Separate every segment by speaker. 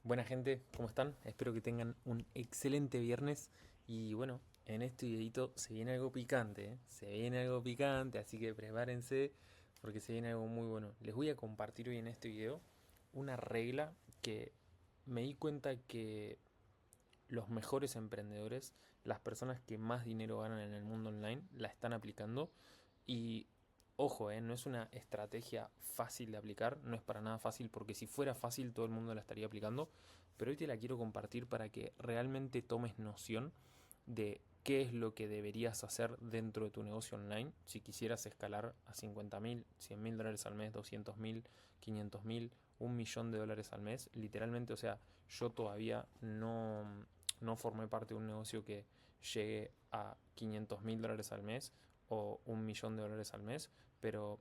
Speaker 1: Buena gente, ¿cómo están? Espero que tengan un excelente viernes y bueno, en este videito se viene algo picante, ¿eh? Se viene algo picante, así que prepárense porque se viene algo muy bueno. Les voy a compartir hoy en este video una regla que me di cuenta que los mejores emprendedores, las personas que más dinero ganan en el mundo online, la están aplicando. Y ojo, no es una estrategia fácil de aplicar, no es para nada fácil porque si fuera fácil todo el mundo la estaría aplicando, pero hoy te la quiero compartir para que realmente tomes noción de qué es lo que deberías hacer dentro de tu negocio online si quisieras escalar a 50.000, 100.000 dólares al mes, 200.000, 500.000, 1 millón de dólares al mes. Literalmente, o sea, yo todavía no formé parte de un negocio que llegue a 500.000 dólares al mes o 1 millón de dólares al mes, pero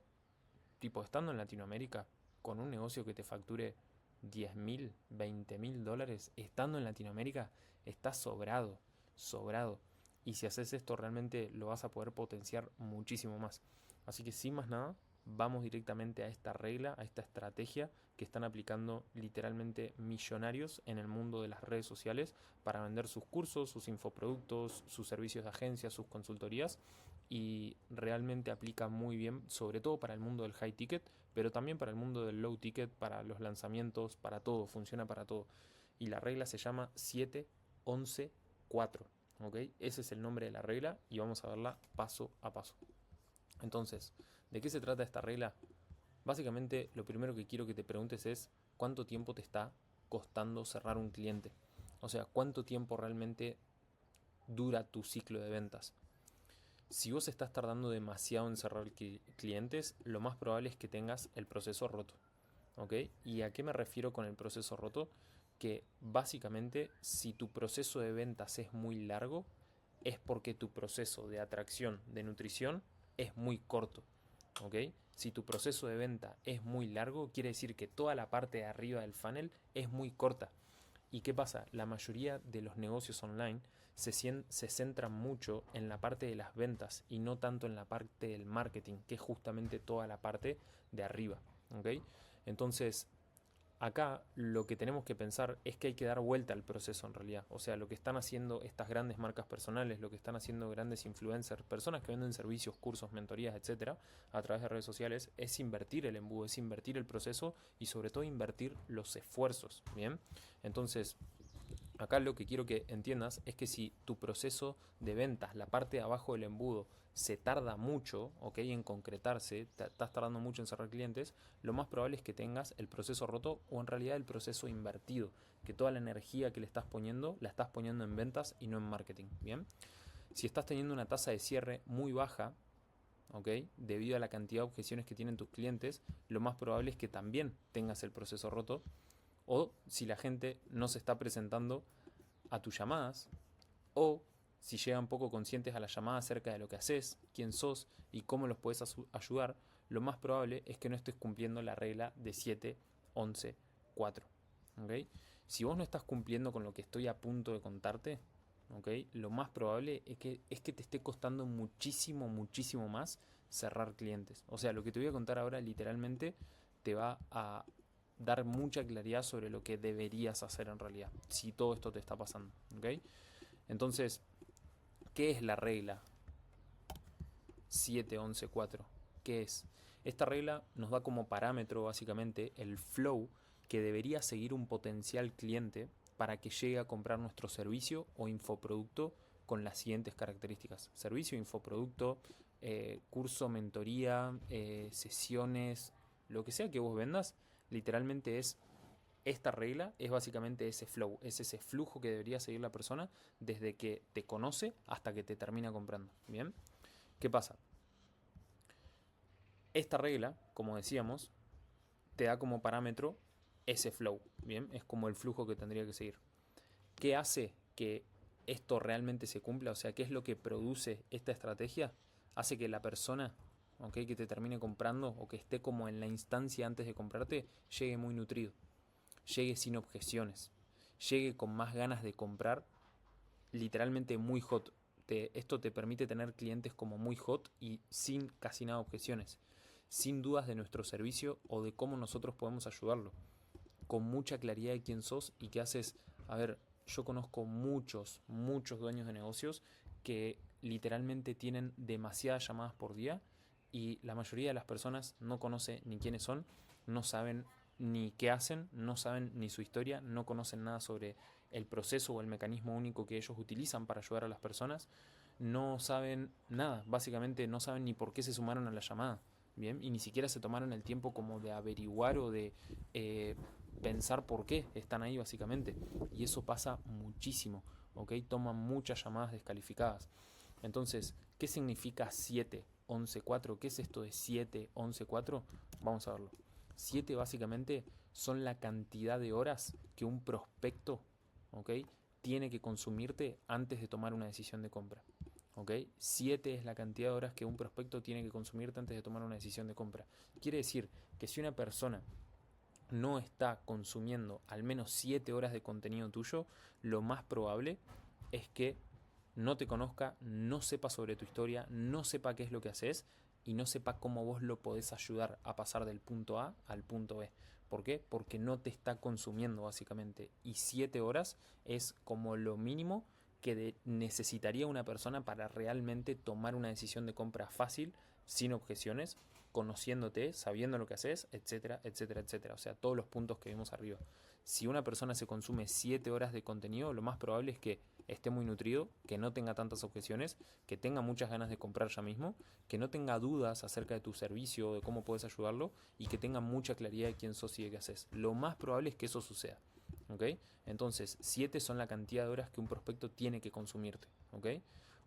Speaker 1: tipo estando en Latinoamérica, con un negocio que te facture 10.000, 20.000 dólares, estando en Latinoamérica, estás sobrado, sobrado. Y si haces esto realmente lo vas a poder potenciar muchísimo más. Así que sin más nada, vamos directamente a esta regla, a esta estrategia que están aplicando literalmente millonarios en el mundo de las redes sociales para vender sus cursos, sus infoproductos, sus servicios de agencia, sus consultorías y realmente aplica muy bien, sobre todo para el mundo del high ticket, pero también para el mundo del low ticket, para los lanzamientos, para todo, funciona para todo. Y la regla se llama 7-11-4, ¿ok? Ese es el nombre de la regla y vamos a verla paso a paso. Entonces, ¿de qué se trata esta regla? Básicamente, lo primero que quiero que te preguntes es cuánto tiempo te está costando cerrar un cliente. O sea, cuánto tiempo realmente dura tu ciclo de ventas. Si vos estás tardando demasiado en cerrar clientes, lo más probable es que tengas el proceso roto. ¿Ok? ¿Y a qué me refiero con el proceso roto? Que básicamente si tu proceso de ventas es muy largo, es porque tu proceso de atracción, de nutrición, es muy corto. ¿Ok? Si tu proceso de venta es muy largo, quiere decir que toda la parte de arriba del funnel es muy corta. ¿Y qué pasa? La mayoría de los negocios online se centran mucho en la parte de las ventas y no tanto en la parte del marketing, que es justamente toda la parte de arriba. ¿Ok? Entonces, acá lo que tenemos que pensar es que hay que dar vuelta al proceso en realidad. O sea, lo que están haciendo estas grandes marcas personales, lo que están haciendo grandes influencers, personas que venden servicios, cursos, mentorías, etcétera, a través de redes sociales, es invertir el embudo, es invertir el proceso y sobre todo invertir los esfuerzos. Bien, entonces acá lo que quiero que entiendas es que si tu proceso de ventas, la parte de abajo del embudo, se tarda mucho, ¿ok? En concretarse, estás tardando mucho en cerrar clientes, lo más probable es que tengas el proceso roto o en realidad el proceso invertido, que toda la energía que le estás poniendo la estás poniendo en ventas y no en marketing, ¿bien? Si estás teniendo una tasa de cierre muy baja, ¿ok? Debido a la cantidad de objeciones que tienen tus clientes, lo más probable es que también tengas el proceso roto o si la gente no se está presentando a tus llamadas o si llegan poco conscientes a la llamada acerca de lo que haces, quién sos y cómo los puedes ayudar, lo más probable es que no estés cumpliendo la regla de 7-11-4. ¿Ok? Si vos no estás cumpliendo con lo que estoy a punto de contarte, ¿ok? Lo más probable es que te esté costando muchísimo, muchísimo más cerrar clientes. O sea, lo que te voy a contar ahora literalmente te va a dar mucha claridad sobre lo que deberías hacer en realidad, si todo esto te está pasando. ¿Ok? Entonces, ¿qué es la regla 7-11-4? ¿Qué es? Esta regla nos da como parámetro básicamente el flow que debería seguir un potencial cliente para que llegue a comprar nuestro servicio o infoproducto con las siguientes características. Servicio, infoproducto, curso, mentoría, sesiones, lo que sea que vos vendas, literalmente es esta regla es básicamente ese flow, es ese flujo que debería seguir la persona desde que te conoce hasta que te termina comprando. Bien, ¿qué pasa? Esta regla, como decíamos, te da como parámetro ese flow. Bien, es como el flujo que tendría que seguir. ¿Qué hace que esto realmente se cumpla? O sea, ¿qué es lo que produce esta estrategia? Hace que la persona, ¿okay?, que te termine comprando o que esté como en la instancia antes de comprarte, llegue muy nutrido, llegue sin objeciones, llegue con más ganas de comprar, literalmente muy hot. Esto te permite tener clientes como muy hot y sin casi nada objeciones, sin dudas de nuestro servicio o de cómo nosotros podemos ayudarlo. con mucha claridad de quién sos y que haces, a ver, yo conozco muchos dueños de negocios que literalmente tienen demasiadas llamadas por día y la mayoría de las personas no conoce ni quiénes son, no saben ni qué hacen, no saben ni su historia, no conocen nada sobre el proceso o el mecanismo único que ellos utilizan para ayudar a las personas, no saben nada, básicamente no saben ni por qué se sumaron a la llamada, ¿bien? Y ni siquiera se tomaron el tiempo como de averiguar o de pensar por qué están ahí básicamente. Y eso pasa muchísimo, ¿ok? Toman muchas llamadas descalificadas. Entonces, ¿qué significa 7, 11, 4? ¿Qué es esto de 7, 11, 4? Vamos a verlo. 7 básicamente son la cantidad de horas que un prospecto, ¿ok?, tiene que consumirte antes de tomar una decisión de compra. ¿Ok? 7 es la cantidad de horas que un prospecto tiene que consumirte antes de tomar una decisión de compra. Quiere decir que si una persona no está consumiendo al menos 7 horas de contenido tuyo, lo más probable es que no te conozca, no sepa sobre tu historia, no sepa qué es lo que haces y no sepa cómo vos lo podés ayudar a pasar del punto A al punto B. ¿Por qué? Porque no te está consumiendo básicamente. Y 7 horas es como lo mínimo que necesitaría una persona para realmente tomar una decisión de compra fácil, sin objeciones, conociéndote, sabiendo lo que haces, etcétera, etcétera, etcétera. O sea, todos los puntos que vimos arriba. Si una persona se consume 7 horas de contenido, lo más probable es que esté muy nutrido, que no tenga tantas objeciones, que tenga muchas ganas de comprar ya mismo, que no tenga dudas acerca de tu servicio o de cómo puedes ayudarlo y que tenga mucha claridad de quién sos y de qué haces. Lo más probable es que eso suceda. ¿Ok? Entonces, 7 son la cantidad de horas que un prospecto tiene que consumirte. ¿Ok?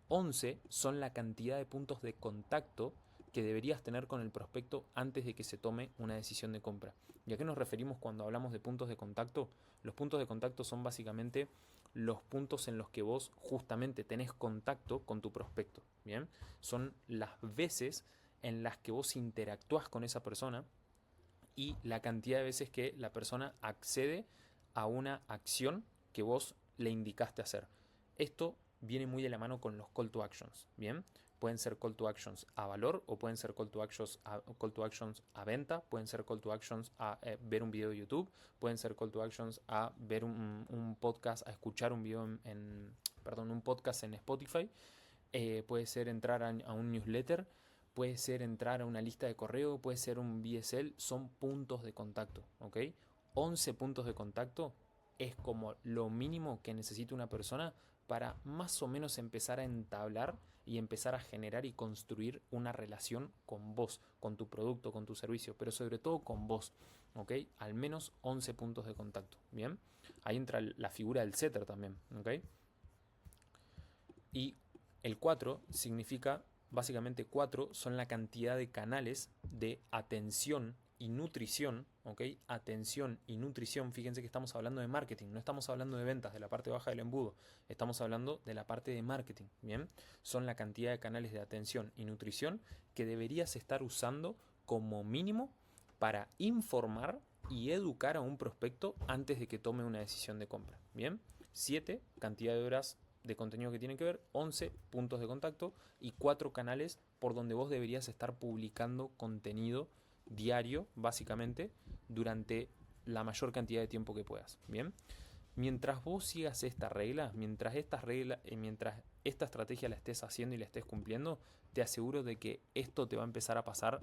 Speaker 1: 11 son la cantidad de puntos de contacto que deberías tener con el prospecto antes de que se tome una decisión de compra. ¿Y a qué nos referimos cuando hablamos de puntos de contacto? Los puntos de contacto son básicamente los puntos en los que vos justamente tenés contacto con tu prospecto. ¿Bien? Son las veces en las que vos interactúas con esa persona y la cantidad de veces que la persona accede a una acción que vos le indicaste hacer. Esto viene muy de la mano con los call to actions, ¿bien? Pueden ser call to actions a valor o pueden ser call to actions a venta, pueden ser call to actions a ver un video de YouTube, pueden ser call to actions a ver un podcast, a escuchar un video un podcast en Spotify, puede ser entrar a un newsletter, puede ser entrar a una lista de correo, puede ser un VSL, son puntos de contacto, ¿ok? 11 puntos de contacto es como lo mínimo que necesita una persona para más o menos empezar a entablar y empezar a generar y construir una relación con vos, con tu producto, con tu servicio, pero sobre todo con vos, ¿ok? Al menos 11 puntos de contacto, ¿bien? Ahí entra la figura del setter también, ¿ok? Y el 4 significa, básicamente 4 son la cantidad de canales de atención y nutrición, ¿ok? Atención y nutrición, fíjense que estamos hablando de marketing, no estamos hablando de ventas, de la parte baja del embudo, estamos hablando de la parte de marketing, ¿bien? Son la cantidad de canales de atención y nutrición que deberías estar usando como mínimo para informar y educar a un prospecto antes de que tome una decisión de compra, ¿bien? 7, cantidad de horas de contenido que tienen que ver, 11 puntos de contacto y 4 canales por donde vos deberías estar publicando contenido diario, básicamente, durante la mayor cantidad de tiempo que puedas. Bien, mientras vos sigas esta regla, mientras esta estrategia la estés haciendo y la estés cumpliendo, te aseguro de que esto te va a empezar a pasar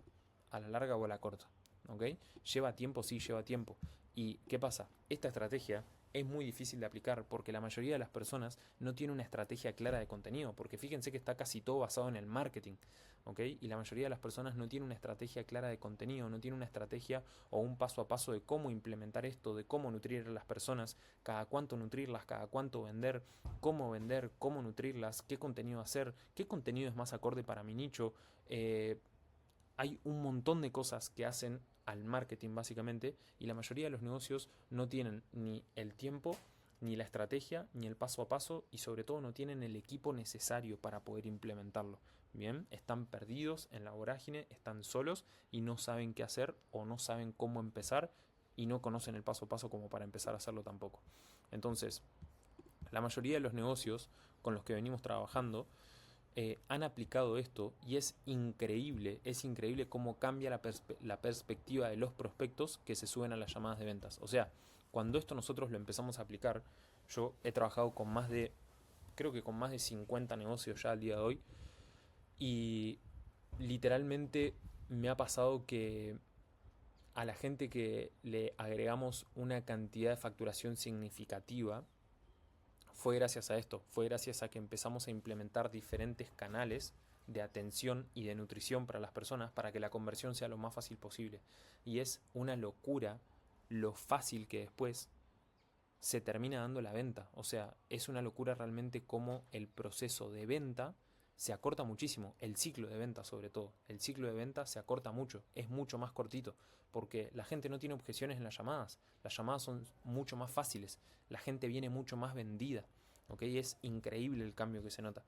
Speaker 1: a la larga o a la corta. ¿Ok? Lleva tiempo, sí, lleva tiempo. ¿Y qué pasa? Esta estrategia es muy difícil de aplicar porque la mayoría de las personas no tiene una estrategia clara de contenido, porque fíjense que está casi todo basado en el marketing, ¿ok? Y la mayoría de las personas no tiene una estrategia clara de contenido, no tiene una estrategia o un paso a paso de cómo implementar esto, de cómo nutrir a las personas, cada cuánto nutrirlas, cada cuánto vender, cómo nutrirlas, qué contenido hacer, qué contenido es más acorde para mi nicho. Hay un montón de cosas que hacen al marketing básicamente y la mayoría de los negocios no tienen ni el tiempo, ni la estrategia, ni el paso a paso y sobre todo no tienen el equipo necesario para poder implementarlo. Bien, están perdidos en la vorágine, están solos y no saben qué hacer o no saben cómo empezar y no conocen el paso a paso como para empezar a hacerlo tampoco. Entonces, la mayoría de los negocios con los que venimos trabajando han aplicado esto y es increíble cómo cambia la perspectiva de los prospectos que se suben a las llamadas de ventas. O sea, cuando esto nosotros lo empezamos a aplicar, yo he trabajado con creo que con más de 50 negocios ya al día de hoy, y literalmente me ha pasado que a la gente que le agregamos una cantidad de facturación significativa, fue gracias a esto, fue gracias a que empezamos a implementar diferentes canales de atención y de nutrición para las personas para que la conversión sea lo más fácil posible. Y es una locura lo fácil que después se termina dando la venta. O sea, es una locura realmente cómo el proceso de venta se acorta muchísimo. El ciclo de venta, sobre todo. El ciclo de venta se acorta mucho. Es mucho más cortito. Porque la gente no tiene objeciones en las llamadas. Las llamadas son mucho más fáciles. La gente viene mucho más vendida. ¿Ok? Es increíble el cambio que se nota.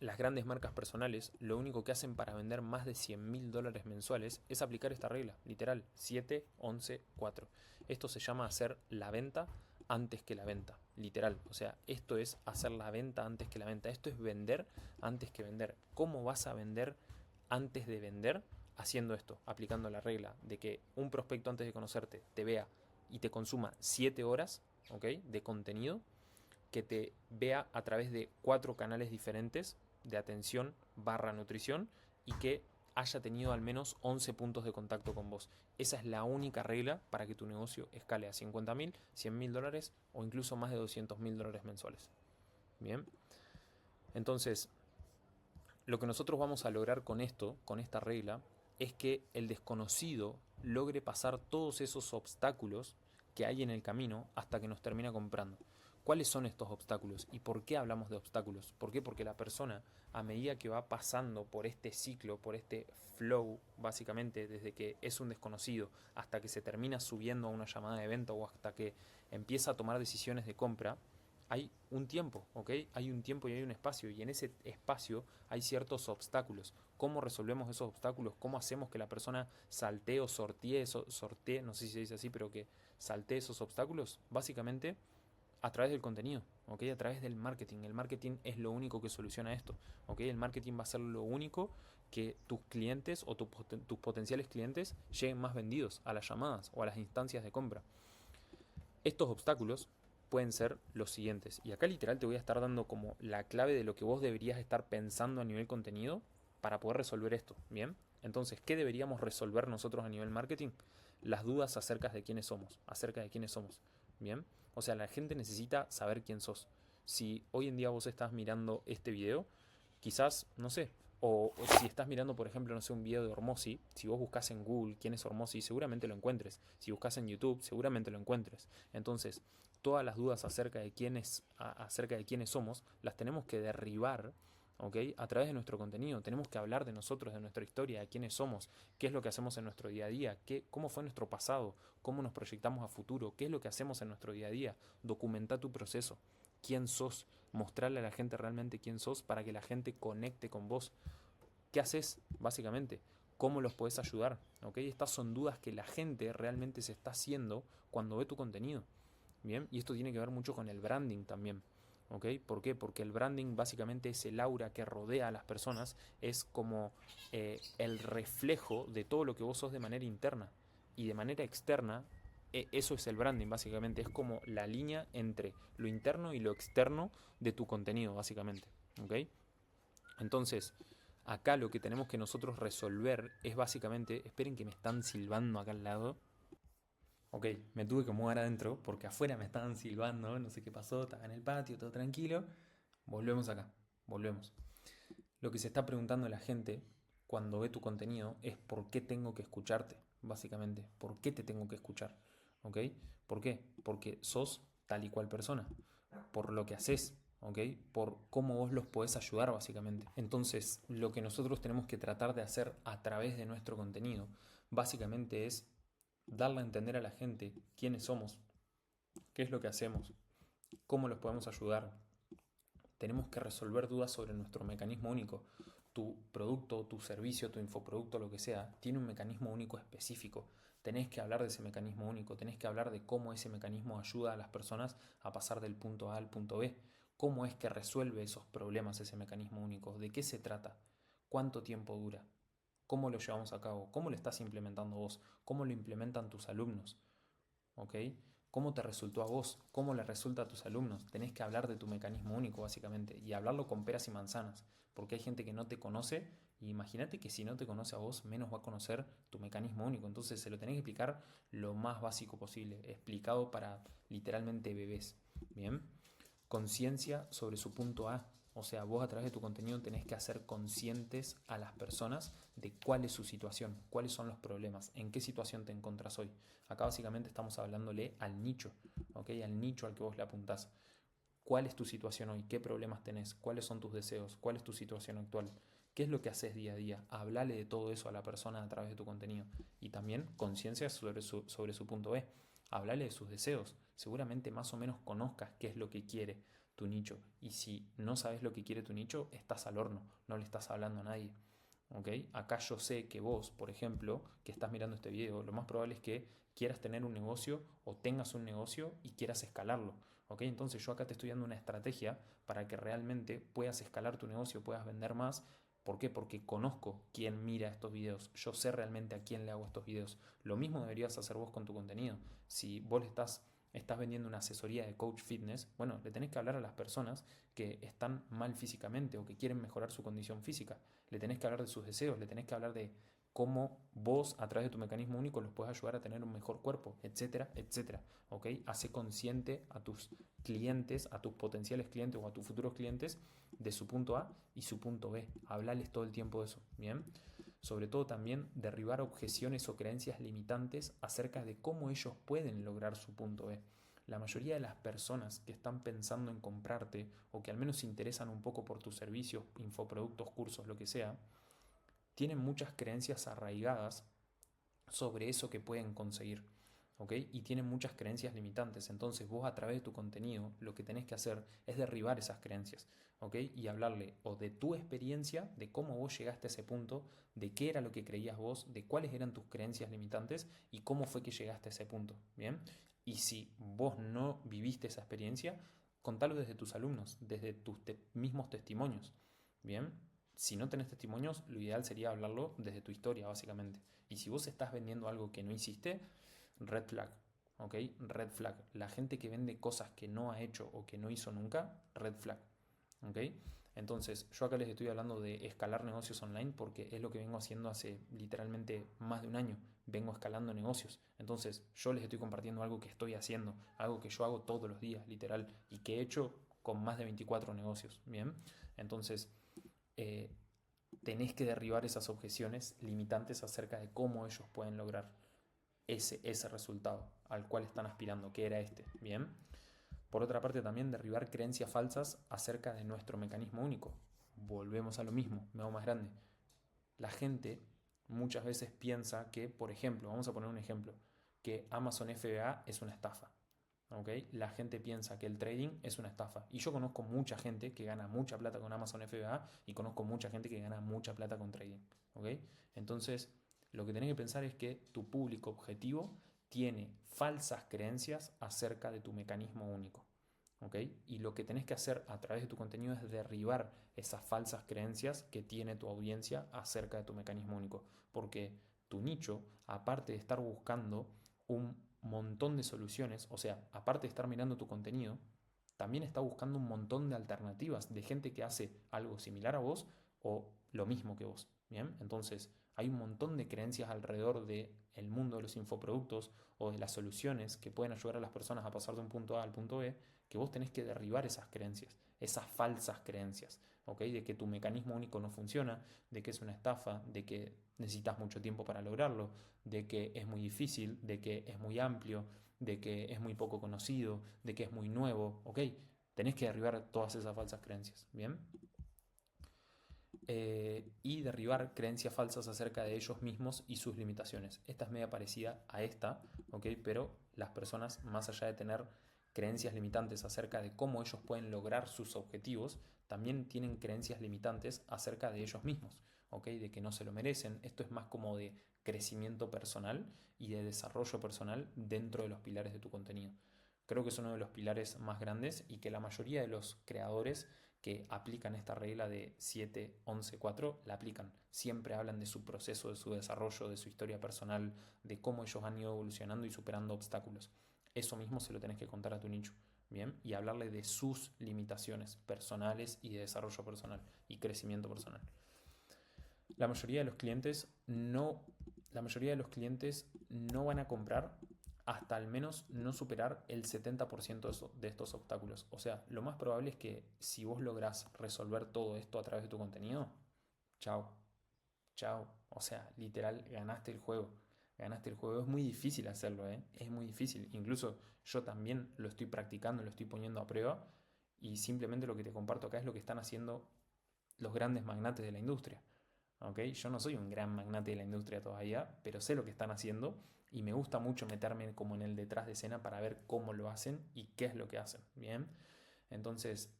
Speaker 1: Las grandes marcas personales lo único que hacen para vender más de $100.000 mensuales es aplicar esta regla, literal, 7, 11, 4. Esto se llama hacer la venta antes que la venta, literal. O sea, esto es hacer la venta antes que la venta. Esto es vender antes que vender. ¿Cómo vas a vender antes de vender? Haciendo esto, aplicando la regla de que un prospecto antes de conocerte te vea y te consuma 7 horas, ¿ok?, de contenido, que te vea a través de 4 canales diferentes de atención barra nutrición y que haya tenido al menos 11 puntos de contacto con vos. Esa es la única regla para que tu negocio escale a 50.000, $100.000 o incluso más de $200.000 mensuales. Bien, entonces lo que nosotros vamos a lograr con esto, con esta regla, es que el desconocido logre pasar todos esos obstáculos que hay en el camino hasta que nos termina comprando. ¿Cuáles son estos obstáculos y por qué hablamos de obstáculos? ¿Por qué? Porque la persona, a medida que va pasando por este ciclo, por este flow, básicamente desde que es un desconocido hasta que se termina subiendo a una llamada de venta o hasta que empieza a tomar decisiones de compra, hay un tiempo, ¿ok? Hay un tiempo y hay un espacio, y en ese espacio hay ciertos obstáculos. ¿Cómo resolvemos esos obstáculos? ¿Cómo hacemos que la persona saltee o sortee, no sé si se dice así, pero que saltee esos obstáculos? Básicamente a través del contenido, ¿ok? A través del marketing. El marketing es lo único que soluciona esto, ¿ok? El marketing va a ser lo único que tus clientes o tus potenciales clientes lleguen más vendidos a las llamadas o a las instancias de compra. Estos obstáculos pueden ser los siguientes, y acá literal te voy a estar dando como la clave de lo que vos deberías estar pensando a nivel contenido para poder resolver esto, ¿bien? Entonces, ¿qué deberíamos resolver nosotros a nivel marketing? Las dudas acerca de quiénes somos, ¿bien? O sea, la gente necesita saber quién sos. Si hoy en día vos estás mirando este video, quizás, no sé, o si estás mirando, por ejemplo, no sé, un video de Hormozi, si vos buscas en Google quién es Hormozi, seguramente lo encuentres. Si buscas en YouTube, seguramente lo encuentres. Entonces, todas las dudas acerca de quiénes somos, las tenemos que derribar, ¿ok?, a través de nuestro contenido. Tenemos que hablar de nosotros, de nuestra historia, de quiénes somos, qué es lo que hacemos en nuestro día a día, cómo fue nuestro pasado, cómo nos proyectamos a futuro, qué es lo que hacemos en nuestro día a día. Documenta tu proceso. ¿Quién sos? Mostrarle a la gente realmente quién sos para que la gente conecte con vos. ¿Qué haces, básicamente? ¿Cómo los podés ayudar? ¿Ok? Estas son dudas que la gente realmente se está haciendo cuando ve tu contenido. Bien, y esto tiene que ver mucho con el branding también. ¿Ok? ¿Por qué? Porque el branding básicamente es el aura que rodea a las personas, es como el reflejo de todo lo que vos sos de manera interna. Y de manera externa, eso es el branding, básicamente. Es como la línea entre lo interno y lo externo de tu contenido, básicamente. ¿Ok? Entonces, acá lo que tenemos que nosotros resolver es básicamente. Esperen que me están silbando acá al lado. Ok, me tuve que mudar adentro porque afuera me estaban silbando, no sé qué pasó, estaba en el patio, todo tranquilo. Volvemos acá, volvemos. Lo que se está preguntando la gente cuando ve tu contenido es por qué tengo que escucharte, básicamente. ¿Por qué te tengo que escuchar? ¿Ok? ¿Por qué? Porque sos tal y cual persona. Por lo que haces, ¿ok? Por cómo vos los podés ayudar, básicamente. Entonces, lo que nosotros tenemos que tratar de hacer a través de nuestro contenido, básicamente es darle a entender a la gente quiénes somos, qué es lo que hacemos, cómo los podemos ayudar. Tenemos que resolver dudas sobre nuestro mecanismo único. Tu producto, tu servicio, tu infoproducto, lo que sea, tiene un mecanismo único específico. Tenés que hablar de ese mecanismo único, tenés que hablar de cómo ese mecanismo ayuda a las personas a pasar del punto A al punto B, cómo es que resuelve esos problemas ese mecanismo único, de qué se trata, cuánto tiempo dura, cómo lo llevamos a cabo, cómo lo estás implementando vos, cómo lo implementan tus alumnos, ¿ok? ¿Cómo te resultó a vos? ¿Cómo le resulta a tus alumnos? Tenés que hablar de tu mecanismo único, básicamente, y hablarlo con peras y manzanas, porque hay gente que no te conoce, y imagínate que si no te conoce a vos, menos va a conocer tu mecanismo único. Entonces se lo tenés que explicar lo más básico posible, explicado para literalmente bebés. Bien, conciencia sobre su punto A. O sea, vos a través de tu contenido tenés que hacer conscientes a las personas de cuál es su situación, cuáles son los problemas, en qué situación te encontrás hoy. Acá básicamente estamos hablándole al nicho, ¿ok? Al nicho al que vos le apuntás. ¿Cuál es tu situación hoy? ¿Qué problemas tenés? ¿Cuáles son tus deseos? ¿Cuál es tu situación actual? ¿Qué es lo que haces día a día? Hablale de todo eso a la persona a través de tu contenido. Y también conciencia sobre su punto B. Hablale de sus deseos. Seguramente más o menos conozcas qué es lo que quiere tu nicho. Y si no sabes lo que quiere tu nicho, estás al horno. No le estás hablando a nadie. ¿Ok? Acá yo sé que vos, por ejemplo, que estás mirando este video, lo más probable es que quieras tener un negocio o tengas un negocio y quieras escalarlo. ¿Ok? Entonces yo acá te estoy dando una estrategia para que realmente puedas escalar tu negocio, puedas vender más. ¿Por qué? Porque conozco quién mira estos videos. Yo sé realmente a quién le hago estos videos. Lo mismo deberías hacer vos con tu contenido. Si vos estás vendiendo una asesoría de coach fitness, bueno, le tenés que hablar a las personas que están mal físicamente o que quieren mejorar su condición física. Le tenés que hablar de sus deseos, le tenés que hablar de cómo vos a través de tu mecanismo único los puedes ayudar a tener un mejor cuerpo, etcétera, etcétera. ¿Ok? Hace consciente a tus clientes, a tus potenciales clientes o a tus futuros clientes de su punto A y su punto B. Hablales todo el tiempo de eso, ¿bien? Sobre todo también derribar objeciones o creencias limitantes acerca de cómo ellos pueden lograr su punto B. La mayoría de las personas que están pensando en comprarte o que al menos se interesan un poco por tus servicios, infoproductos, cursos, lo que sea, tienen muchas creencias arraigadas sobre eso que pueden conseguir. ¿Ok? Y tienen muchas creencias limitantes. Entonces vos a través de tu contenido lo que tenés que hacer es derribar esas creencias. ¿Ok? Y hablarle o de tu experiencia, de cómo vos llegaste a ese punto, de qué era lo que creías vos, de cuáles eran tus creencias limitantes y cómo fue que llegaste a ese punto. ¿Bien? Y si vos no viviste esa experiencia, contalo desde tus alumnos, desde tus mismos testimonios. ¿Bien? Si no tenés testimonios, lo ideal sería hablarlo desde tu historia, básicamente. Y si vos estás vendiendo algo que no hiciste, red flag. ¿Ok? Red flag. La gente que vende cosas que no ha hecho o que no hizo nunca, red flag. ¿Ok? Entonces, yo acá les estoy hablando de escalar negocios online porque es lo que vengo haciendo hace literalmente más de un año. Vengo escalando negocios. Entonces, yo les estoy compartiendo algo que estoy haciendo, algo que yo hago todos los días, literal, y que he hecho con más de 24 negocios. Bien, entonces, eh, tenés que derribar esas objeciones limitantes acerca de cómo ellos pueden lograr ese resultado al cual están aspirando, que era este. Bien. Por otra parte, también derribar creencias falsas acerca de nuestro mecanismo único. Volvemos a lo mismo, me hago más grande. La gente muchas veces piensa que, por ejemplo, vamos a poner un ejemplo, que Amazon FBA es una estafa. ¿Okay? La gente piensa que el trading es una estafa. Y yo conozco mucha gente que gana mucha plata con Amazon FBA y conozco mucha gente que gana mucha plata con trading. ¿Okay? Entonces, lo que tenés que pensar es que tu público objetivo tiene falsas creencias acerca de tu mecanismo único. ¿Okay? Y lo que tenés que hacer a través de tu contenido es derribar esas falsas creencias que tiene tu audiencia acerca de tu mecanismo único. Porque tu nicho, aparte de estar buscando un montón de soluciones, o sea, aparte de estar mirando tu contenido, también está buscando un montón de alternativas de gente que hace algo similar a vos o lo mismo que vos. Bien, entonces hay un montón de creencias alrededor del mundo de los infoproductos o de las soluciones que pueden ayudar a las personas a pasar de un punto A al punto B, que vos tenés que derribar esas creencias, esas falsas creencias, ¿ok? De que tu mecanismo único no funciona, de que es una estafa, de que necesitas mucho tiempo para lograrlo, de que es muy difícil, de que es muy amplio, de que es muy poco conocido, de que es muy nuevo, ¿ok? Tenés que derribar todas esas falsas creencias, ¿bien? Y derribar creencias falsas acerca de ellos mismos y sus limitaciones. Esta es media parecida a esta, ¿ok? Pero las personas, más allá de tener creencias limitantes acerca de cómo ellos pueden lograr sus objetivos, también tienen creencias limitantes acerca de ellos mismos, ¿ok? De que no se lo merecen. Esto es más como de crecimiento personal y de desarrollo personal dentro de los pilares de tu contenido. Creo que es uno de los pilares más grandes y que la mayoría de los creadores que aplican esta regla de 7-11-4 la aplican. Siempre hablan de su proceso, de su desarrollo, de su historia personal, de cómo ellos han ido evolucionando y superando obstáculos. Eso mismo se lo tenés que contar a tu nicho, ¿bien? Y hablarle de sus limitaciones personales y de desarrollo personal y crecimiento personal. La mayoría de los clientes no, la mayoría de los clientes no van a comprar hasta al menos no superar el 70% de estos obstáculos. O sea, lo más probable es que si vos lográs resolver todo esto a través de tu contenido, chao, chao. O sea, literal, ganaste el juego. Ganaste el juego. Es muy difícil hacerlo, ¿eh? Es muy difícil. Incluso yo también lo estoy practicando, lo estoy poniendo a prueba. Y simplemente lo que te comparto acá es lo que están haciendo los grandes magnates de la industria. ¿Okay? Yo no soy un gran magnate de la industria todavía, pero sé lo que están haciendo y me gusta mucho meterme como en el detrás de escena para ver cómo lo hacen y qué es lo que hacen. Bien, entonces,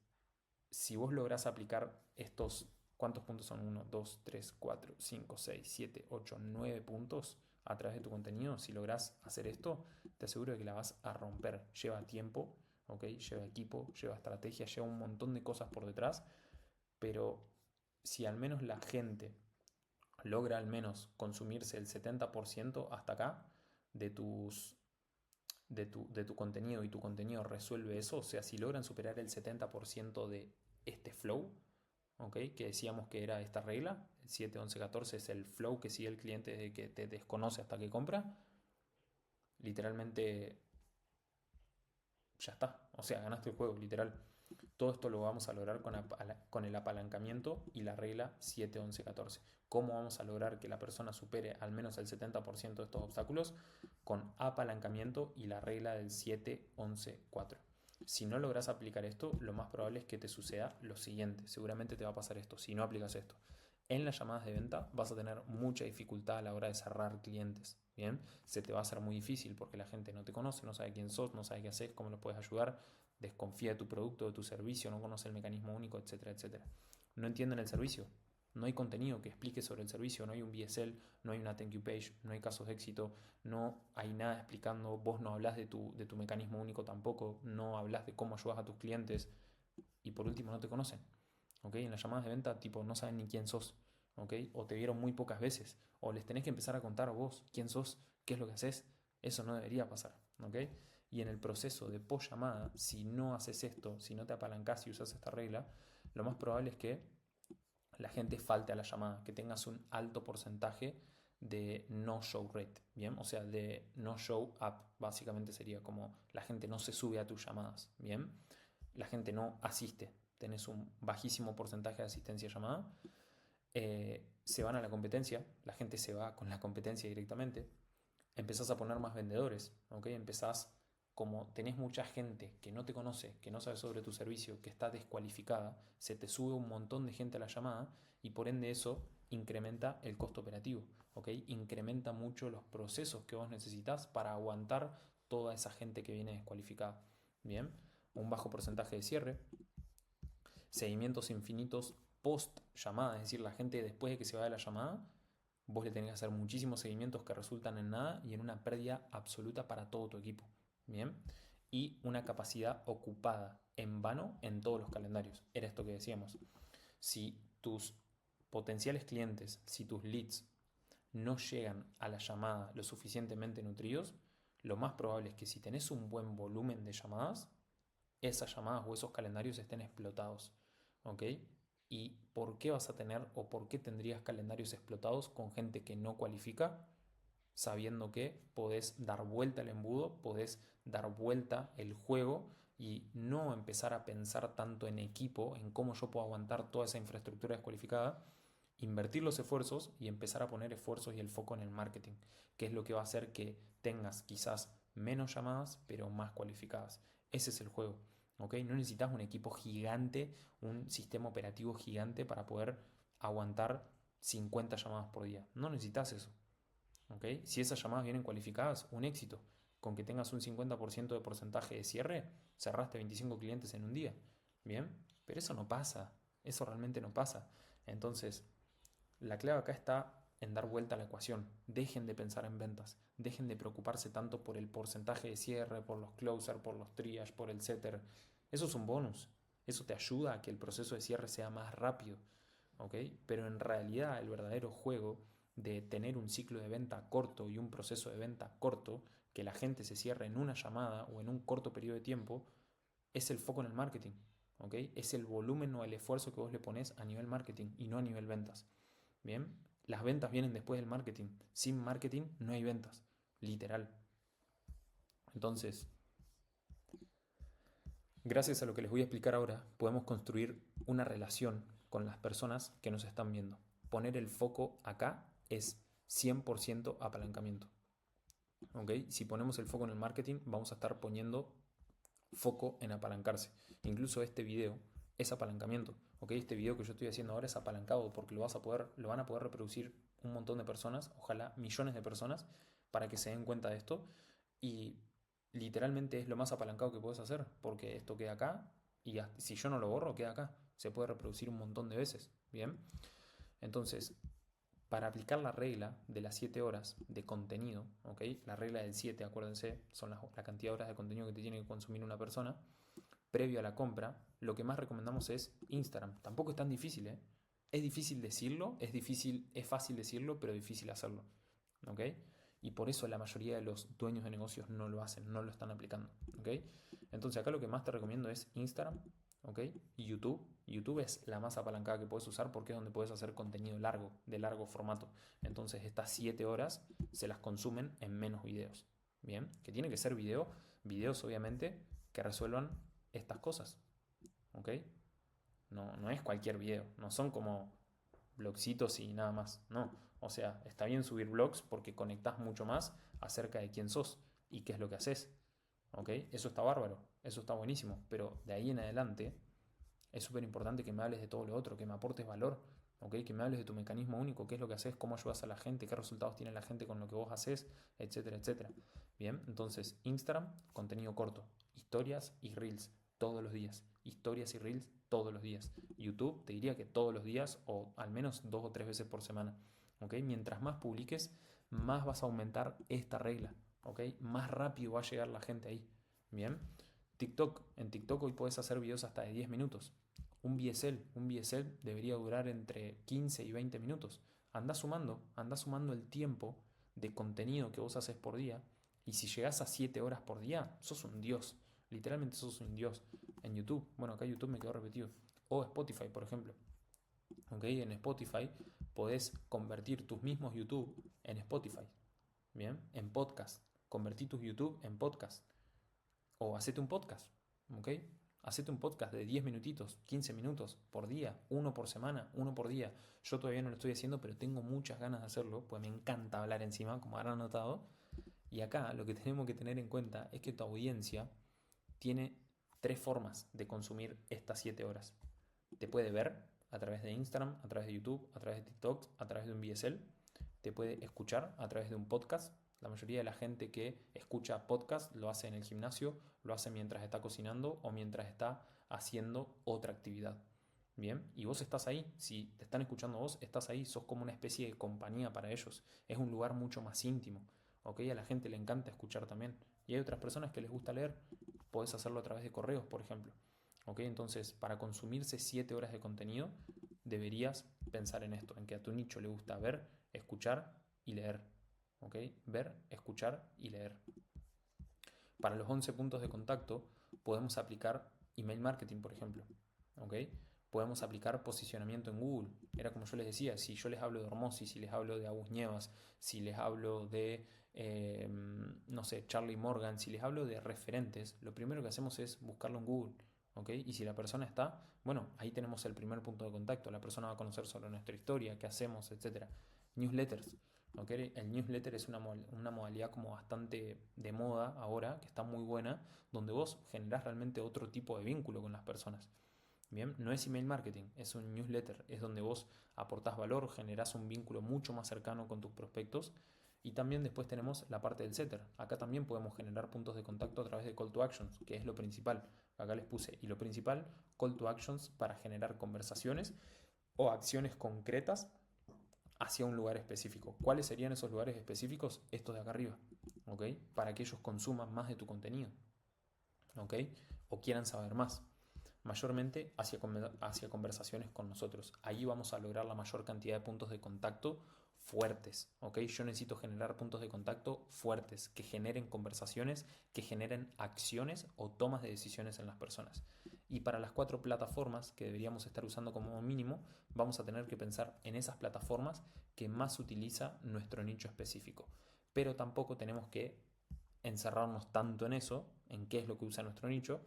Speaker 1: si vos lográs aplicar estos, ¿cuántos puntos son? 1, 2, 3, 4, 5, 6, 7, 8, 9 puntos a través de tu contenido. Si lográs hacer esto, te aseguro de que la vas a romper. Lleva tiempo, ¿okay? Lleva equipo, lleva estrategia, lleva un montón de cosas por detrás, pero si al menos la gente logra al menos consumirse el 70% hasta acá de, de tu contenido y tu contenido resuelve eso, o sea, si logran superar el 70% de este flow, ¿okay? Que decíamos que era esta regla, el 7, 11, 14 es el flow que sigue el cliente desde que te desconoce hasta que compra, literalmente ya está, o sea, ganaste el juego, literal. Todo esto lo vamos a lograr con el apalancamiento y la regla 7-11-14. ¿Cómo vamos a lograr que la persona supere al menos el 70% de estos obstáculos? Con apalancamiento y la regla del 7-11-4. Si no logras aplicar esto, lo más probable es que te suceda lo siguiente. Seguramente te va a pasar esto, si no aplicas esto. En las llamadas de venta vas a tener mucha dificultad a la hora de cerrar clientes. Bien, se te va a hacer muy difícil porque la gente no te conoce, no sabe quién sos, no sabe qué haces, cómo lo puedes ayudar, desconfía de tu producto, de tu servicio, no conoce el mecanismo único, etcétera, etcétera. No entienden el servicio, no hay contenido que explique sobre el servicio, no hay un VSL, no hay una thank you page, no hay casos de éxito, no hay nada explicando, vos no hablas de tu mecanismo único tampoco, no hablas de cómo ayudas a tus clientes y por último no te conocen. ¿Okay? En las llamadas de venta tipo no saben ni quién sos. ¿Okay? O te vieron muy pocas veces, o les tenés que empezar a contar vos quién sos, qué es lo que haces. Eso no debería pasar. ¿Okay? Y en el proceso de post llamada, si no haces esto, si no te apalancás y usas esta regla, lo más probable es que la gente falte a la llamada, que tengas un alto porcentaje de no show rate, ¿bien? O sea, de no show up, básicamente sería como la gente no se sube a tus llamadas, ¿bien? La gente no asiste, tenés un bajísimo porcentaje de asistencia a llamada, se van a la competencia, la gente se va con la competencia directamente, empezás a poner más vendedores, ¿ok? Empezás, como tenés mucha gente que no te conoce, que no sabe sobre tu servicio, que está descualificada, se te sube un montón de gente a la llamada y por ende eso incrementa el costo operativo, ¿ok? Incrementa mucho los procesos que vos necesitas para aguantar toda esa gente que viene descualificada, ¿bien? Un bajo porcentaje de cierre, seguimientos infinitos post llamada, es decir, la gente después de que se va de la llamada, vos le tenés que hacer muchísimos seguimientos que resultan en nada y en una pérdida absoluta para todo tu equipo. Bien, y una capacidad ocupada en vano en todos los calendarios. Era esto que decíamos. Si tus potenciales clientes, si tus leads no llegan a la llamada lo suficientemente nutridos, lo más probable es que si tenés un buen volumen de llamadas, esas llamadas o esos calendarios estén explotados. ¿Ok? ¿Y por qué vas a tener o por qué tendrías calendarios explotados con gente que no cualifica? Sabiendo que podés dar vuelta el embudo, podés dar vuelta el juego y no empezar a pensar tanto en equipo, en cómo yo puedo aguantar toda esa infraestructura descualificada, invertir los esfuerzos y empezar a poner esfuerzos y el foco en el marketing, que es lo que va a hacer que tengas quizás menos llamadas, pero más cualificadas. Ese es el juego. ¿Okay? No necesitas un equipo gigante, un sistema operativo gigante para poder aguantar 50 llamadas por día. No necesitas eso. ¿Okay? Si esas llamadas vienen cualificadas, un éxito. Con que tengas un 50% de porcentaje de cierre, cerraste 25 clientes en un día. Bien, pero eso no pasa. Eso realmente no pasa. Entonces, la clave acá está en dar vuelta a la ecuación. Dejen de pensar en ventas. Dejen de preocuparse tanto por el porcentaje de cierre, por los closer, por los triage, por el setter. Eso es un bonus. Eso te ayuda a que el proceso de cierre sea más rápido. ¿Ok? Pero en realidad el verdadero juego de tener un ciclo de venta corto y un proceso de venta corto, que la gente se cierre en una llamada o en un corto periodo de tiempo, es el foco en el marketing. ¿Ok? Es el volumen o el esfuerzo que vos le pones a nivel marketing y no a nivel ventas. Bien, las ventas vienen después del marketing. Sin marketing no hay ventas, literal. Entonces, gracias a lo que les voy a explicar ahora, podemos construir una relación con las personas que nos están viendo. Poner el foco acá es 100% apalancamiento. ¿Ok? Si ponemos el foco en el marketing, vamos a estar poniendo foco en apalancarse. Incluso este video es apalancamiento. ¿Ok? Este video que yo estoy haciendo ahora es apalancado porque lo van a poder reproducir un montón de personas, ojalá millones de personas, para que se den cuenta de esto. Y literalmente es lo más apalancado que puedes hacer, porque esto queda acá y si yo no lo borro, queda acá. Se puede reproducir un montón de veces. Bien. Entonces, para aplicar la regla de las 7 horas de contenido, ¿ok? La regla del 7, acuérdense, son la cantidad de horas de contenido que te tiene que consumir una persona. Previo a la compra, lo que más recomendamos es Instagram. Tampoco es tan difícil, ¿eh? Es difícil decirlo, es fácil decirlo, pero difícil hacerlo, ¿ok? Y por eso la mayoría de los dueños de negocios no lo hacen, no lo están aplicando, ¿ok? Entonces acá lo que más te recomiendo es Instagram, ¿ok? Y YouTube. YouTube es la más apalancada que puedes usar porque es donde puedes hacer contenido largo, de largo formato. Entonces estas 7 horas se las consumen en menos videos, ¿bien? Que tiene que ser videos obviamente que resuelvan estas cosas, ¿ok? No es cualquier video, no son como blogcitos y nada más, no. O sea, está bien subir blogs porque conectás mucho más acerca de quién sos y qué es lo que haces, ¿ok? Eso está bárbaro, eso está buenísimo, pero de ahí en adelante es súper importante que me hables de todo lo otro, que me aportes valor, ¿ok? Que me hables de tu mecanismo único, qué es lo que haces, cómo ayudas a la gente, qué resultados tiene la gente con lo que vos haces, etcétera, etcétera. Bien, entonces Instagram, contenido corto, historias y reels todos los días, historias y reels todos los días. YouTube, te diría que todos los días o al menos 2 o 3 veces por semana, ¿ok? Mientras más publiques, más vas a aumentar esta regla, ¿ok? Más rápido va a llegar la gente ahí, ¿bien? TikTok, en TikTok hoy puedes hacer videos hasta de 10 minutos. Un BSL debería durar entre 15 y 20 minutos. Anda sumando el tiempo de contenido que vos haces por día. Y si llegás a 7 horas por día, sos un dios. Literalmente sos un dios. En YouTube, bueno, acá YouTube me quedó repetido. O Spotify, por ejemplo. ¿Ok? En Spotify podés convertir tus mismos YouTube en Spotify. Bien, en podcast. Convertí tus YouTube en podcast. O hacete un podcast. ¿Ok? Hacete un podcast de 10 minutitos, 15 minutos por día, uno por semana, uno por día. Yo todavía no lo estoy haciendo, pero tengo muchas ganas de hacerlo, pues me encanta hablar encima, como habrán notado. Y acá lo que tenemos que tener en cuenta es que tu audiencia tiene 3 formas de consumir estas 7 horas. Te puede ver a través de Instagram, a través de YouTube, a través de TikTok, a través de un VSL. Te puede escuchar a través de un podcast. La mayoría de la gente que escucha podcast lo hace en el gimnasio, lo hace mientras está cocinando o mientras está haciendo otra actividad. Bien, y vos estás ahí, si te están escuchando vos, estás ahí, sos como una especie de compañía para ellos. Es un lugar mucho más íntimo. ¿Ok? A la gente le encanta escuchar también. Y hay otras personas que les gusta leer. Podés hacerlo a través de correos, por ejemplo. ¿Ok? Entonces, para consumirse 7 horas de contenido, deberías pensar en esto, en que a tu nicho le gusta ver, escuchar y leer. ¿Ok? Ver, escuchar y leer. Para los 11 puntos de contacto, podemos aplicar email marketing, por ejemplo. ¿Ok? Podemos aplicar posicionamiento en Google. Era como yo les decía, si yo les hablo de Hormosis, si les hablo de Agus Nievas, si les hablo de, no sé, Charlie Morgan, si les hablo de referentes, lo primero que hacemos es buscarlo en Google. ¿Ok? Y si la persona está, bueno, ahí tenemos el primer punto de contacto. La persona va a conocer sobre nuestra historia, qué hacemos, etc. Newsletters. ¿Okay? El newsletter es una modalidad como bastante de moda ahora, que está muy buena, donde vos generás realmente otro tipo de vínculo con las personas. Bien, no es email marketing, es un newsletter, es donde vos aportás valor, generás un vínculo mucho más cercano con tus prospectos. Y también después tenemos la parte del setter. Acá también podemos generar puntos de contacto a través de call to actions, que es lo principal. Acá les puse, y lo principal, call to actions para generar conversaciones o acciones concretas hacia un lugar específico. ¿Cuáles serían esos lugares específicos? Estos de acá arriba, ¿ok? Para que ellos consuman más de tu contenido, ¿ok? O quieran saber más. Mayormente hacia conversaciones con nosotros. Ahí vamos a lograr la mayor cantidad de puntos de contacto fuertes, ¿ok? Yo necesito generar puntos de contacto fuertes, que generen conversaciones, que generen acciones o tomas de decisiones en las personas. Y para las 4 plataformas que deberíamos estar usando como mínimo, vamos a tener que pensar en esas plataformas que más utiliza nuestro nicho específico. Pero tampoco tenemos que encerrarnos tanto en eso, en qué es lo que usa nuestro nicho,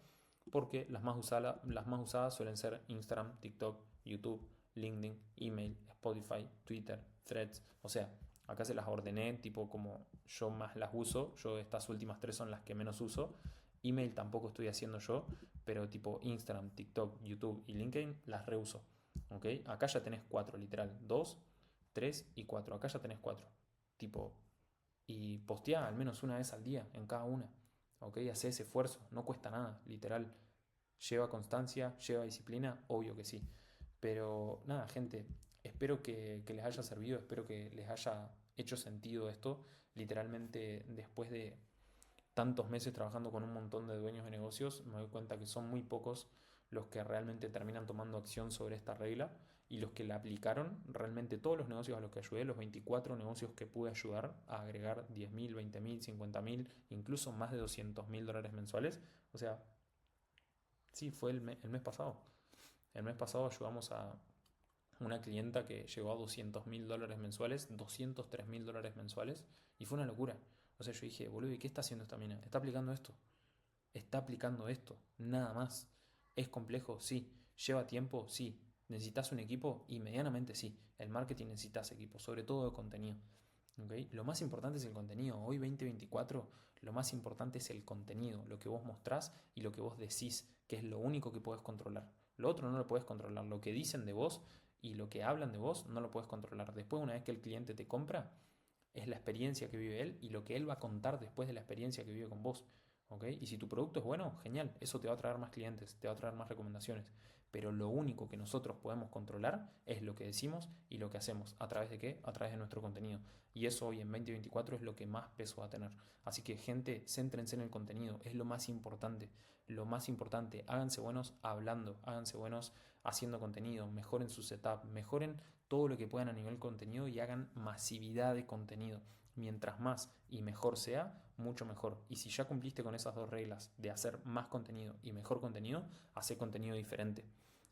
Speaker 1: porque las más usadas suelen ser Instagram, TikTok, YouTube, LinkedIn, email, Spotify, Twitter, Threads. O sea, acá se las ordené tipo como yo más las uso. Yo estas últimas 3 son las que menos uso. Email tampoco estoy haciendo yo, pero tipo Instagram, TikTok, YouTube y LinkedIn las reuso. ¿Ok? Acá ya tenés 4, literal. 2, 3 y 4. Acá ya tenés 4. Tipo, y postea al menos una vez al día en cada una. ¿Ok? Hace ese esfuerzo, no cuesta nada, literal. ¿Lleva constancia? ¿Lleva disciplina? Obvio que sí. Pero nada, gente, espero que les haya servido, espero que les haya hecho sentido esto. Literalmente, después de tantos meses trabajando con un montón de dueños de negocios, me doy cuenta que son muy pocos los que realmente terminan tomando acción sobre esta regla y los que la aplicaron. Realmente todos los negocios a los que ayudé, los 24 negocios que pude ayudar a agregar 10.000, 20.000, 50.000, incluso más de $200.000 mensuales. O sea, sí, fue el mes pasado. El mes pasado ayudamos a una clienta que llegó a $200.000 mensuales, $203.000 mensuales, y fue una locura. O sea, yo dije, boludo, ¿y qué está haciendo esta mina? Está aplicando esto. Está aplicando esto. Nada más. ¿Es complejo? Sí. ¿Lleva tiempo? Sí. ¿Necesitas un equipo? Y medianamente sí. El marketing necesitas equipo, sobre todo de contenido. ¿Okay? Lo más importante es el contenido. Hoy 2024, lo más importante es el contenido, lo que vos mostrás y lo que vos decís, que es lo único que podés controlar. Lo otro no lo podés controlar. Lo que dicen de vos y lo que hablan de vos no lo podés controlar. Después, una vez que el cliente te compra, es la experiencia que vive él y lo que él va a contar después de la experiencia que vive con vos. ¿Ok? Y si tu producto es bueno, genial, eso te va a traer más clientes, te va a traer más recomendaciones. Pero lo único que nosotros podemos controlar es lo que decimos y lo que hacemos. ¿A través de qué? A través de nuestro contenido. Y eso hoy en 2024 es lo que más peso va a tener. Así que gente, céntrense en el contenido, es lo más importante. Lo más importante, háganse buenos hablando, háganse buenos haciendo contenido, mejoren su setup, mejoren todo lo que puedan a nivel contenido y hagan masividad de contenido. Mientras más y mejor sea, mucho mejor. Y si ya cumpliste con esas 2 reglas de hacer más contenido y mejor contenido, hace contenido diferente.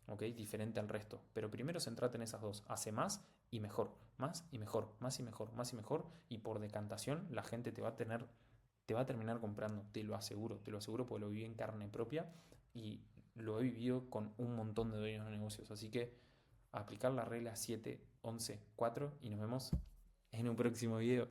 Speaker 1: ¿Ok? Diferente al resto. Pero primero centrate en esas 2. Hace más y mejor. Más y mejor. Más y mejor. Más y mejor. Y por decantación la gente te va a terminar comprando. Te lo aseguro porque lo viví en carne propia y lo he vivido con un montón de dueños de negocios. Así que aplicar la regla 7, 11, 4 y nos vemos en un próximo video.